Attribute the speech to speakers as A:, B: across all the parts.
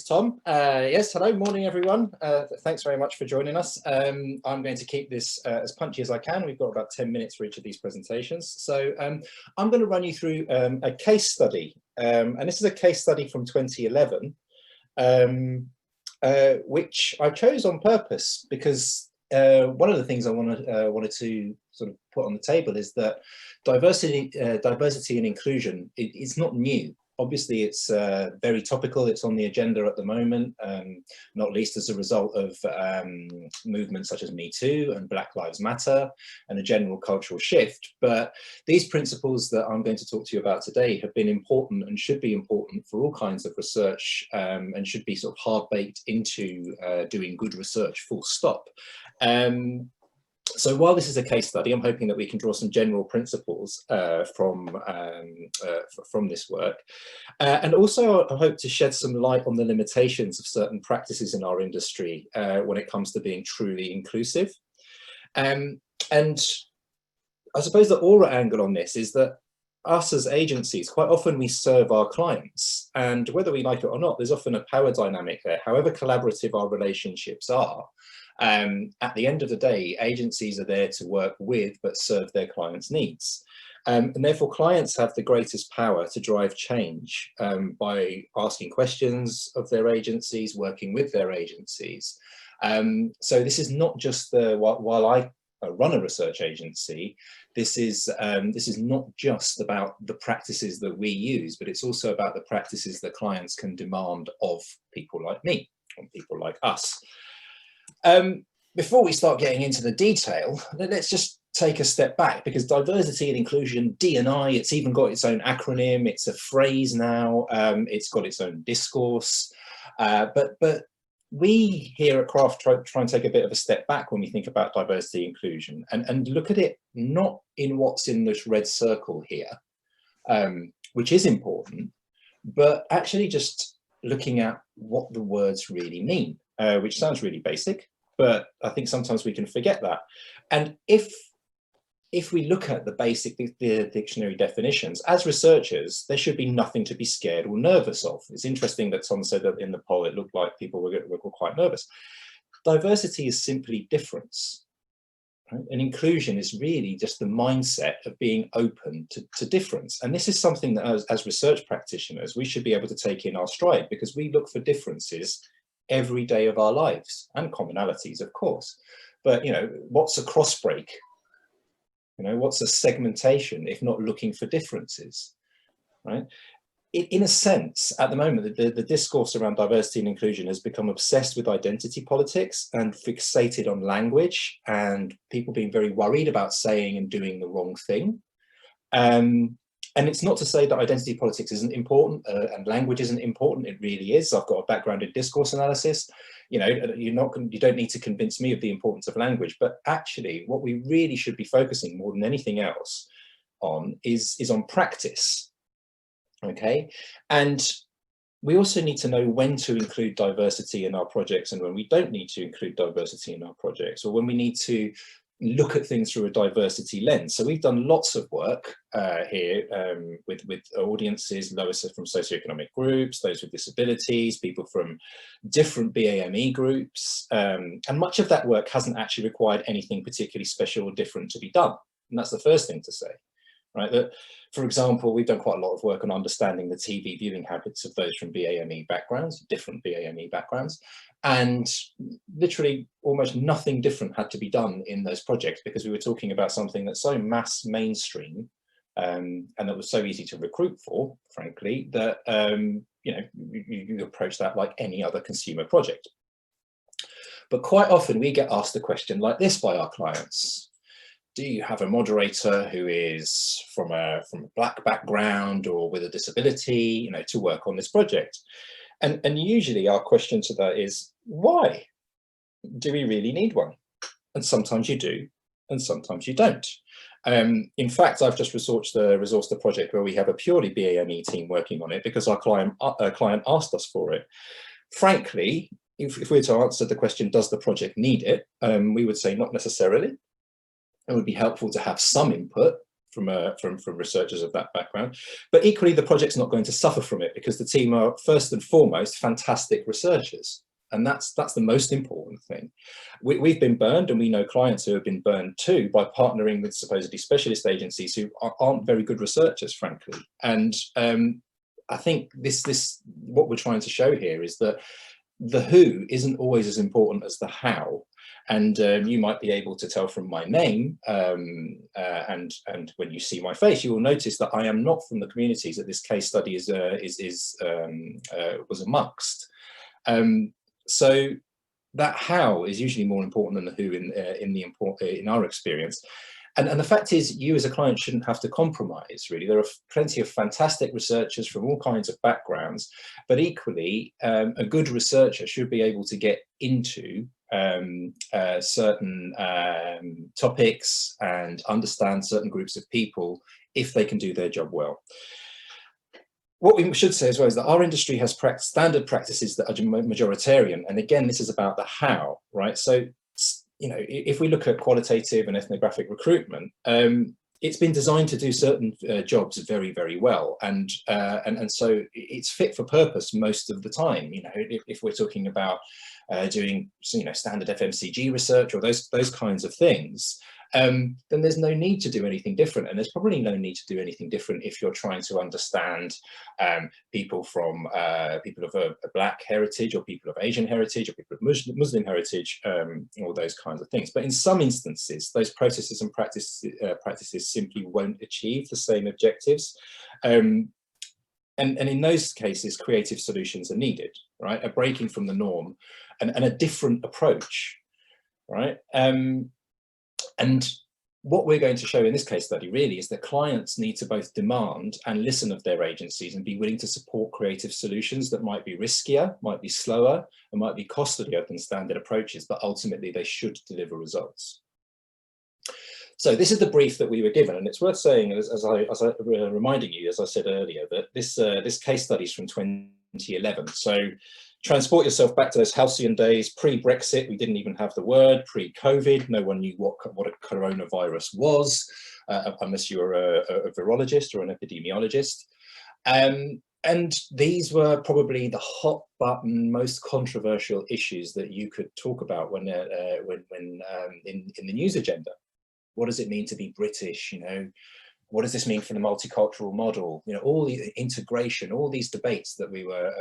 A: Tom. Yes, hello, morning everyone. Thanks very much for joining us. I'm going to keep this as punchy as I can. We've got about 10 minutes for each of these presentations. So I'm going to run you through a case study. And this is a case study from 2011, which I chose on purpose because one of the things I wanted to sort of put on the table is that diversity and inclusion is not new. Obviously, it's very topical. It's on the agenda at the moment, not least as a result of movements such as Me Too and Black Lives Matter and a general cultural shift. But these principles that I'm going to talk to you about today have been important and should be important for all kinds of research and should be sort of hard-baked into doing good research, full stop. So while this is a case study, I'm hoping that we can draw some general principles from this work. And also I hope to shed some light on the limitations of certain practices in our industry when it comes to being truly inclusive. And I suppose the aura angle on this is that us as agencies, quite often we serve our clients, and whether we like it or not, there's often a power dynamic there. However collaborative our relationships are, at the end of the day, agencies are there to work with but serve their clients' needs. And therefore clients have the greatest power to drive change by asking questions of their agencies, working with their agencies. So this is not just while I run a research agency, this is not just about the practices that we use, but it's also about the practices that clients can demand of people like me, and people like us. Before we start getting into the detail, let's just take a step back, because diversity and inclusion, D&I, it's even got its own acronym, it's a phrase now, it's got its own discourse, but we here at Craft try and take a bit of a step back when we think about diversity and inclusion and look at it not in what's in this red circle here, which is important, but actually just looking at what the words really mean, which sounds really basic, but I think sometimes we can forget that. And if we look at the basic dictionary definitions, as researchers, there should be nothing to be scared or nervous of. It's interesting that Tom said that in the poll, it looked like people were quite nervous. Diversity is simply difference. Right? And inclusion is really just the mindset of being open to difference. And this is something that as research practitioners, we should be able to take in our stride, because we look for differences every day of our lives, and commonalities, of course. But, you know, what's a cross break? You know, what's a segmentation if not looking for differences, right? In a sense, at the moment, the discourse around diversity and inclusion has become obsessed with identity politics and fixated on language, and people being very worried about saying and doing the wrong thing. And it's not to say that identity politics isn't important and language isn't important. It really is. I've got a background in discourse analysis. You know, you don't need to convince me of the importance of language, but actually what we really should be focusing more than anything else on is on practice. Okay. And we also need to know when to include diversity in our projects and when we don't need to include diversity in our projects, or when we need to look at things through a diversity lens. So we've done lots of work here with audiences, those from socioeconomic groups, those with disabilities, people from different BAME groups, and much of that work hasn't actually required anything particularly special or different to be done. And that's the first thing to say, right? That, for example, we've done quite a lot of work on understanding the TV viewing habits of those from BAME backgrounds, different BAME backgrounds, and literally almost nothing different had to be done in those projects, because we were talking about something that's so mass mainstream and that was so easy to recruit for, frankly, that you know, you approach that like any other consumer project. But quite often we get asked a question like this by our clients: do you have a moderator who is from a Black background or with a disability, you know, to work on this project? And usually our question to that is, why? Do we really need one? And sometimes you do, and sometimes you don't. In fact, I've just resourced the project where we have a purely BAME team working on it because our client asked us for it. Frankly, if we were to answer the question, does the project need it? We would say not necessarily. It would be helpful to have some input from researchers of that background. But equally, the project's not going to suffer from it because the team are first and foremost fantastic researchers. And that's the most important thing. We've been burned, and we know clients who have been burned too by partnering with supposedly specialist agencies who aren't very good researchers, frankly. And I think what we're trying to show here is that the who isn't always as important as the how. And you might be able to tell from my name, and when you see my face, you will notice that I am not from the communities that this case study was amongst. So that how is usually more important than the who in our experience. And the fact is, you as a client shouldn't have to compromise, really. There are plenty of fantastic researchers from all kinds of backgrounds, but equally, a good researcher should be able to get into certain topics and understand certain groups of people if they can do their job well. What we should say as well is that our industry has standard practices that are majoritarian. And again, this is about the how, right? So, you know, if we look at qualitative and ethnographic recruitment, it's been designed to do certain jobs very, very well. And so it's fit for purpose most of the time. You know, if we're talking about doing, you know, standard FMCG research or those kinds of things, then there's no need to do anything different. And there's probably no need to do anything different if you're trying to understand people from people of a Black heritage, or people of Asian heritage, or people of Muslim heritage, all those kinds of things. But in some instances, those processes and practices simply won't achieve the same objectives. And in those cases, creative solutions are needed, right? A breaking from the norm and a different approach, right? And what we're going to show in this case study really is that clients need to both demand and listen of their agencies and be willing to support creative solutions that might be riskier, might be slower, and might be costlier than standard approaches, but ultimately they should deliver results. So this is the brief that we were given, and it's worth saying, as I reminding you, as I said earlier, that this case study is from 2011. So transport yourself back to those halcyon days, pre-Brexit. We didn't even have the word. Pre-COVID, no one knew what a coronavirus was, unless you were a virologist or an epidemiologist. And these were probably the hot button, most controversial issues that you could talk about when in the news agenda. What does it mean to be British? You know, what does this mean for the multicultural model? You know, all the integration, all these debates that we were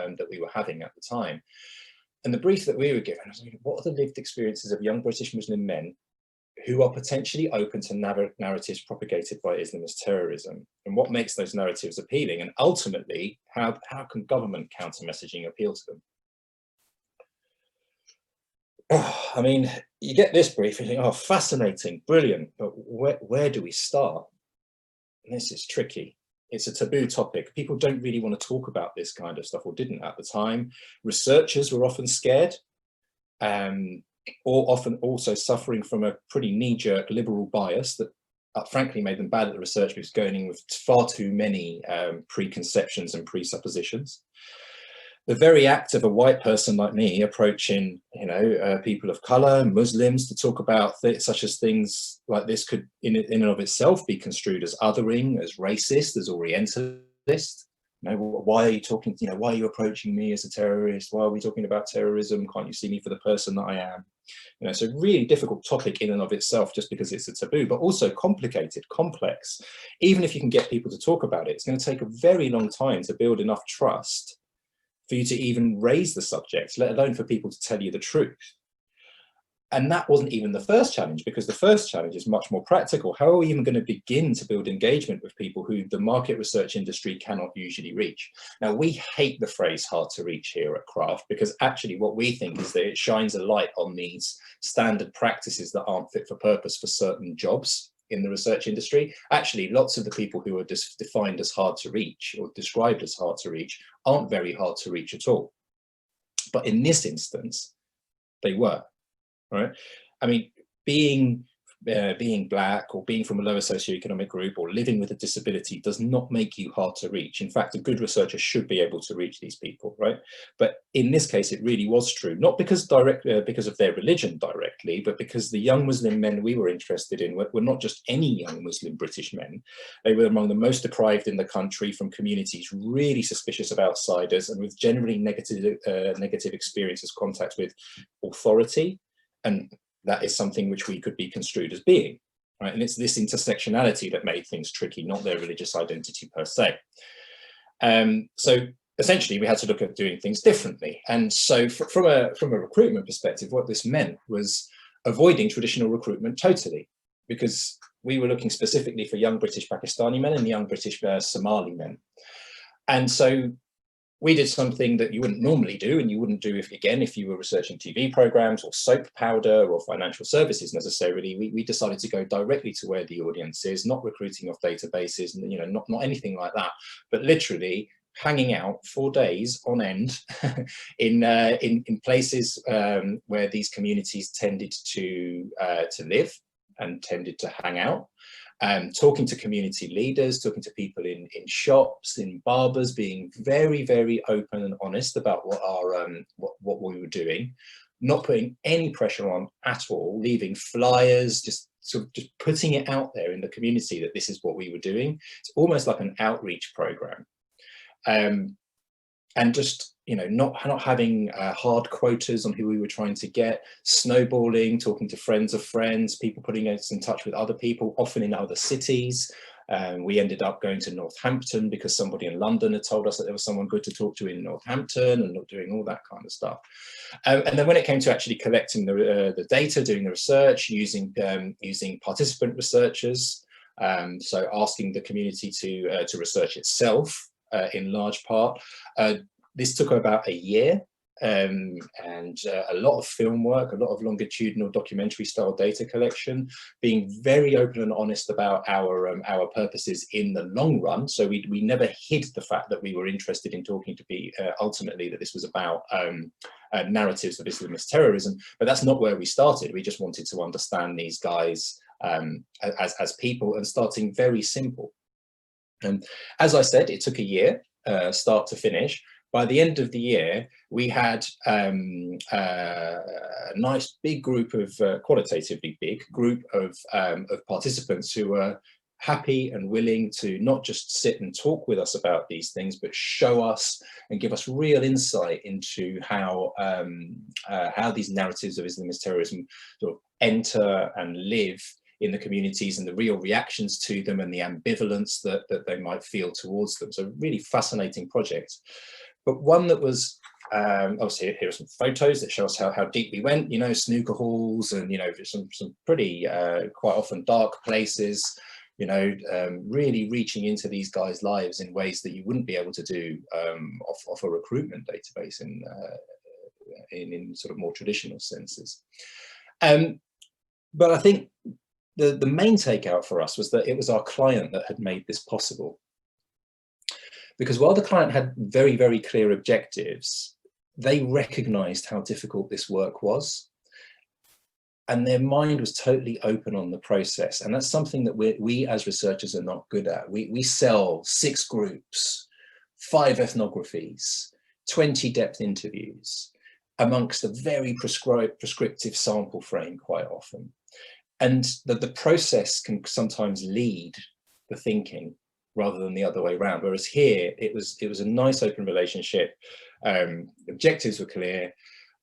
A: having at the time. And the brief that we were given was, what are the lived experiences of young British Muslim men who are potentially open to narratives propagated by Islamist terrorism? And what makes those narratives appealing? And ultimately, how can government counter-messaging appeal to them? Oh, I mean, you get this brief and you think, oh, fascinating, brilliant, but where do we start? And this is tricky. It's a taboo topic. People don't really want to talk about this kind of stuff, or didn't at the time. Researchers were often scared, or often also suffering from a pretty knee-jerk liberal bias that frankly made them bad at the research because going in with far too many preconceptions and presuppositions. The very act of a white person like me approaching, you know, people of color, Muslims, to talk about such as things like this could in and of itself be construed as othering, as racist, as orientalist. You know, why are you talking, you know, why are you approaching me as a terrorist? Why are we talking about terrorism? Can't you see me for the person that I am? You know, so really difficult topic in and of itself, just because it's a taboo, but also complicated, complex. Even if you can get people to talk about it, it's going to take a very long time to build enough trust for you to even raise the subject, let alone for people to tell you the truth. And that wasn't even the first challenge, because the first challenge is much more practical. How are we even going to begin to build engagement with people who the market research industry cannot usually reach? Now, we hate the phrase hard to reach here at Craft, because actually what we think is that it shines a light on these standard practices that aren't fit for purpose for certain jobs in the research industry. Actually, lots of the people who are defined as hard to reach or described as hard to reach aren't very hard to reach at all. But in this instance, they were, right? I mean, being being black or being from a lower socioeconomic group or living with a disability does not make you hard to reach. In fact, a good researcher should be able to reach these people, right? But in this case, it really was true, not because of their religion directly, but because the young Muslim men we were interested in were not just any young Muslim British men. They were among the most deprived in the country, from communities really suspicious of outsiders and with generally negative experiences, contact with authority, and that is something which we could be construed as being, right? And it's this intersectionality that made things tricky, not their religious identity per se. So essentially, we had to look at doing things differently. And so from a recruitment perspective, what this meant was avoiding traditional recruitment totally, because we were looking specifically for young British Pakistani men and young British Somali men. And so we did something that you wouldn't normally do, and you wouldn't do if you were researching TV programs or soap powder or financial services necessarily. We decided to go directly to where the audience is, not recruiting off databases, and not anything like that, but literally hanging out 4 days on end in places where these communities tended to live and tended to hang out. Talking to community leaders, talking to people in shops, in barbers, being very, very open and honest about what we were doing, not putting any pressure on at all, leaving flyers, just putting it out there in the community that this is what we were doing. It's almost like an outreach program. And just, not having hard quotas on who we were trying to get, snowballing, talking to friends of friends, people putting us in touch with other people, often in other cities. We ended up going to Northampton because somebody in London had told us that there was someone good to talk to in Northampton, and doing all that kind of stuff. And then when it came to actually collecting the data, doing the research, using participant researchers, so asking the community to research itself in large part, this took about a year, and a lot of film work, a lot of longitudinal documentary style data collection, being very open and honest about our purposes in the long run. So we never hid the fact that we were interested in talking to be ultimately that this was about narratives of Islamist terrorism, but that's not where we started. We just wanted to understand these guys as people, and starting very simple. And as I said, it took a year, start to finish. By the end of the year, we had a nice big group of, qualitatively big group of participants who were happy and willing to not just sit and talk with us about these things, but show us and give us real insight into how these narratives of Islamist terrorism sort of enter and live in the communities, and the real reactions to them, and the ambivalence that they might feel towards them. So really fascinating project. But one that was, obviously here are some photos that show us how deep we went, snooker halls and, some pretty quite often dark places, really reaching into these guys' lives in ways that you wouldn't be able to do off a recruitment database in sort of more traditional senses. But I think the main takeout for us was that it was our client that had made this possible. Because while the client had very, very clear objectives, they recognized how difficult this work was. And their mind was totally open on the process. And that's something that we as researchers are not good at. We sell 6 groups, 5 ethnographies, 20 depth interviews, amongst a very prescriptive sample frame quite often. And the process can sometimes lead the thinking rather than the other way around. Whereas here, it was a nice open relationship. Objectives were clear,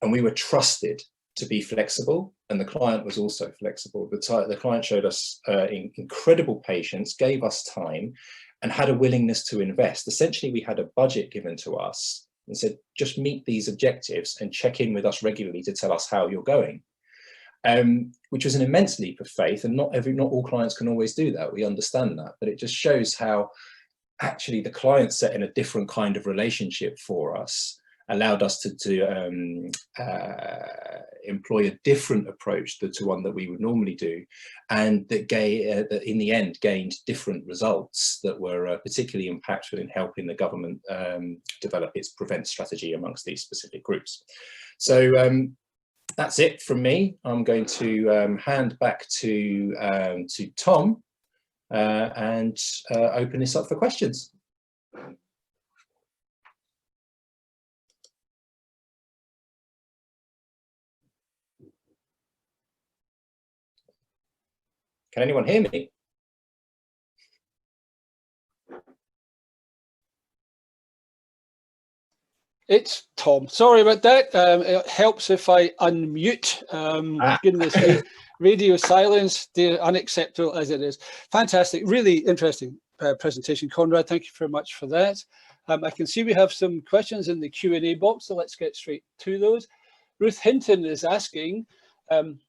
A: and we were trusted to be flexible, and the client was also flexible. The client showed us incredible patience, gave us time, and had a willingness to invest. Essentially, we had a budget given to us and said, just meet these objectives and check in with us regularly to tell us how you're going. Which was an immense leap of faith, and not all clients can always do that. We understand that, but it just shows how actually the client set in a different kind of relationship for us, allowed us to employ a different approach to one that we would normally do, and that in the end gained different results that were particularly impactful in helping the government develop its prevent strategy amongst these specific groups. So that's it from me. I'm going to hand back to Tom and open this up for questions. Can anyone hear me?
B: It's Tom. Sorry about that. It helps if I unmute. Goodness me, radio silence, unacceptable as it is. Fantastic, really interesting presentation, Konrad. Thank you very much for that. I can see we have some questions in the Q&A box, so let's get straight to those. Ruth Hinton is asking,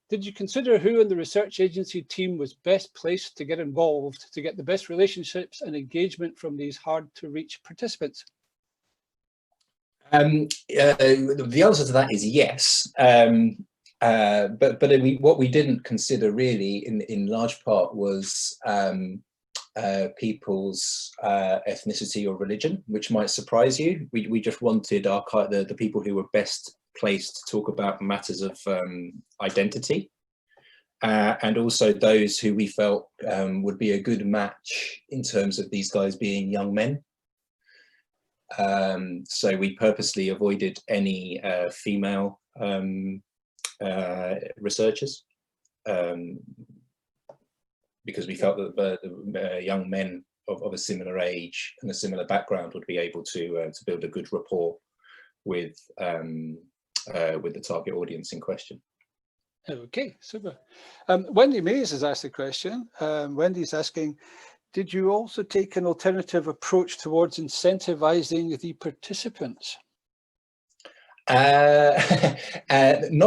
B: did you consider who in the research agency team was best placed to get involved to get the best relationships and engagement from these hard-to-reach participants?
A: The answer to that is yes, but what we didn't consider really in large part was people's ethnicity or religion, which might surprise you. We just wanted the people who were best placed to talk about matters of identity, and also those who we felt would be a good match in terms of these guys being young men. So we purposely avoided any female researchers because we felt that the young men of a similar age and a similar background would be able to build a good rapport with the target audience in question.
B: Okay, super. Wendy Mays has asked a question. Wendy's asking, did you also take an alternative approach towards incentivizing the participants?
A: Not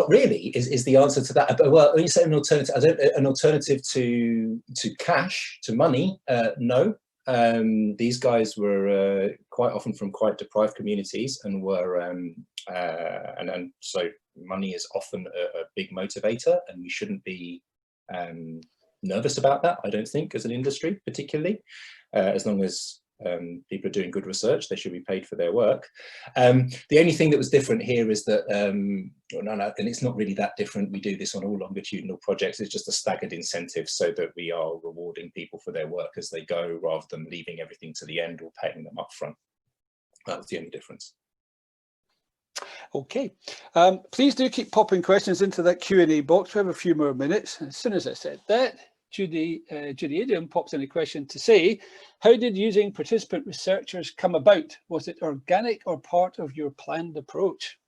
A: really is the answer to that. Well, when you say an alternative, an alternative to cash, to money, no. These guys were quite often from quite deprived communities and were and so money is often a big motivator, and we shouldn't be nervous about that, I don't think, as an industry particularly. As long as people are doing good research, they should be paid for their work. The only thing that was different here is that, and it's not really that different, we do this on all longitudinal projects, it's just a staggered incentive so that we are rewarding people for their work as they go, rather than leaving everything to the end or paying them up front. That was the only difference.
B: Okay, please do keep popping questions into that Q&A box. We have a few more minutes. As soon as I said that, Judy Adam pops in a question to say, how did using participant researchers come about? Was it organic or part of your planned approach?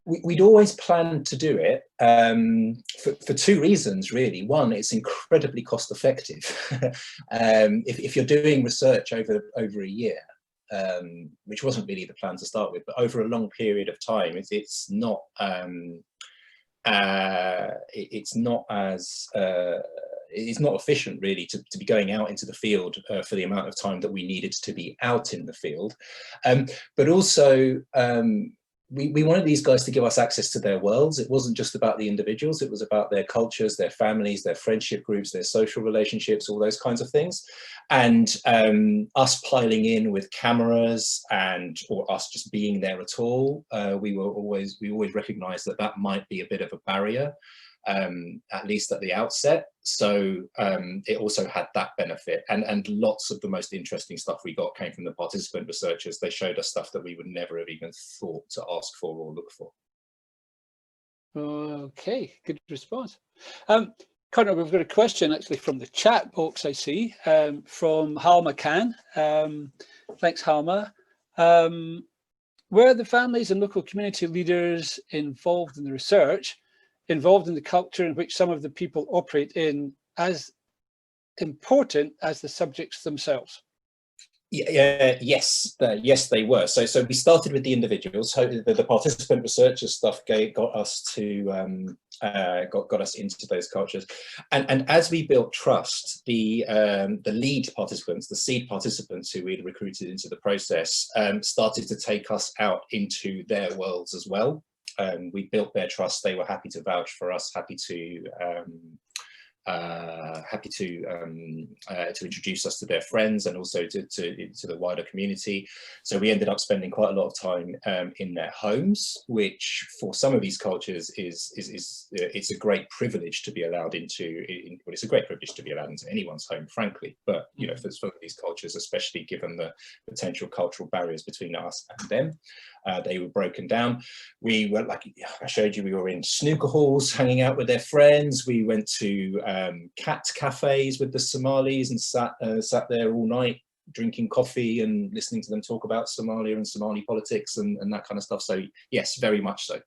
A: We'd always planned to do it for two reasons, really. One, it's incredibly cost effective. If you're doing research over a year, which wasn't really the plan to start with, but over a long period of time, it's not efficient really to be going out into the field for the amount of time that we needed to be out in the field, but also we wanted these guys to give us access to their worlds. It wasn't just about the individuals, it was about their cultures, their families, their friendship groups, their social relationships, all those kinds of things. And us piling in with cameras or us just being there at all, we always recognized that might be a bit of a barrier, at least at the outset. So it also had that benefit, and lots of the most interesting stuff we got came from the participant researchers. They showed us stuff that we would never have even thought to ask for or look for.
B: Okay, good response. Konrad, we've got a question actually from the chat box, I see, from Halma Khan. Thanks, Halma. Were the families and local community leaders involved in the research, involved in the culture in which some of the people operate in, as important as the subjects themselves?
A: Yes, they were. So we started with the individuals. So the participant researcher stuff got us to got us into those cultures, and as we built trust, the lead participants, the seed participants who we'd recruited into the process, started to take us out into their worlds as well. We built their trust. They were happy to vouch for us, happy to happy to introduce us to their friends and also to the wider community. So we ended up spending quite a lot of time in their homes, which for some of these cultures it's a great privilege to be allowed into. Well, it's a great privilege to be allowed into anyone's home, frankly. But you know, for some of these cultures, especially given the potential cultural barriers between us and them, they were broken down. We were, like I showed you, we were in snooker halls hanging out with their friends. We went to cat cafes with the Somalis and sat there all night drinking coffee and listening to them talk about Somalia and Somali politics and that kind of stuff. So yes, very much so.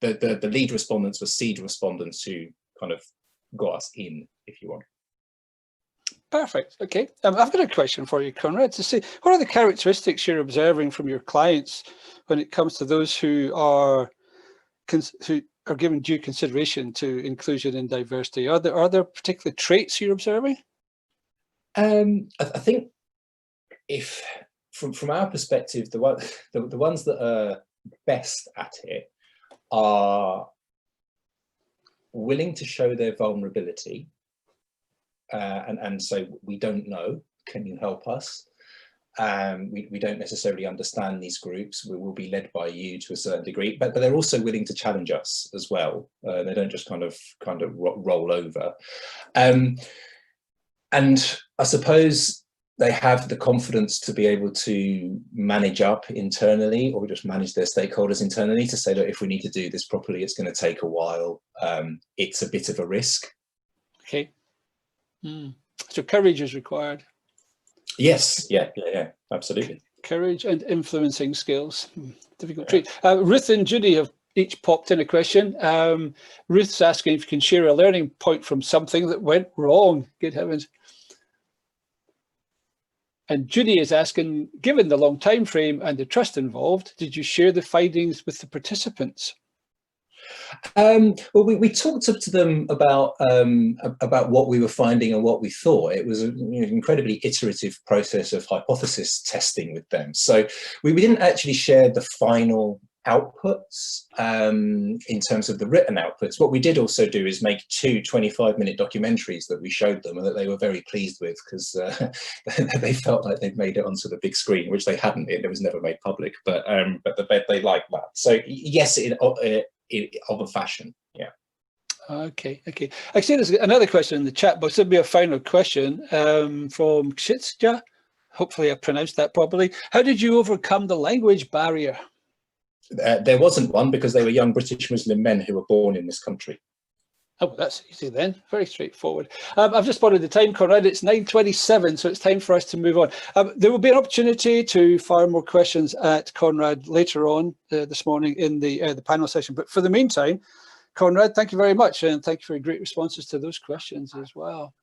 A: The lead respondents were seed respondents who kind of got us in, if you want.
B: Perfect. Okay. I've got a question for you, Konrad, to say, what are the characteristics you're observing from your clients when it comes to those who are given due consideration to inclusion and diversity? Are there particular traits you're observing?
A: I think, if from our perspective, the ones that are best at it are willing to show their vulnerability. And so we don't know, can you help us? We don't necessarily understand these groups. We will be led by you to a certain degree, but they're also willing to challenge us as well. They don't just kind of roll over. And I suppose they have the confidence to be able to manage up internally, or just manage their stakeholders internally, to say that if we need to do this properly, it's going to take a while. It's a bit of a risk. Okay.
B: So courage is required.
A: Yes, yeah, absolutely.
B: Courage and influencing skills. Difficult trait. Ruth and Judy have each popped in a question. Ruth's asking if you can share a learning point from something that went wrong. Good heavens. And Judy is asking, given the long time frame and the trust involved, did you share the findings with the participants?
A: Well, we talked to them about what we were finding and what we thought. It was an incredibly iterative process of hypothesis testing with them. So we didn't actually share the final outputs in terms of the written outputs. What we did also do is make 2 25-minute documentaries that we showed them and that they were very pleased with, because they felt like they'd made it onto the big screen, which they hadn't. It was never made public, but they liked that. So yes, of a fashion, yeah.
B: Okay. I see there's another question in the chat box. There'll be a final question from Kshitja. Hopefully I pronounced that properly. How did you overcome the language barrier?
A: There wasn't one, because they were young British Muslim men who were born in this country.
B: Oh, that's easy then. Very straightforward. I've just spotted the time, Konrad. It's 9:27, so it's time for us to move on. There will be an opportunity to fire more questions at Konrad later on this morning in the panel session. But for the meantime, Konrad, thank you very much, and thank you for your great responses to those questions as well.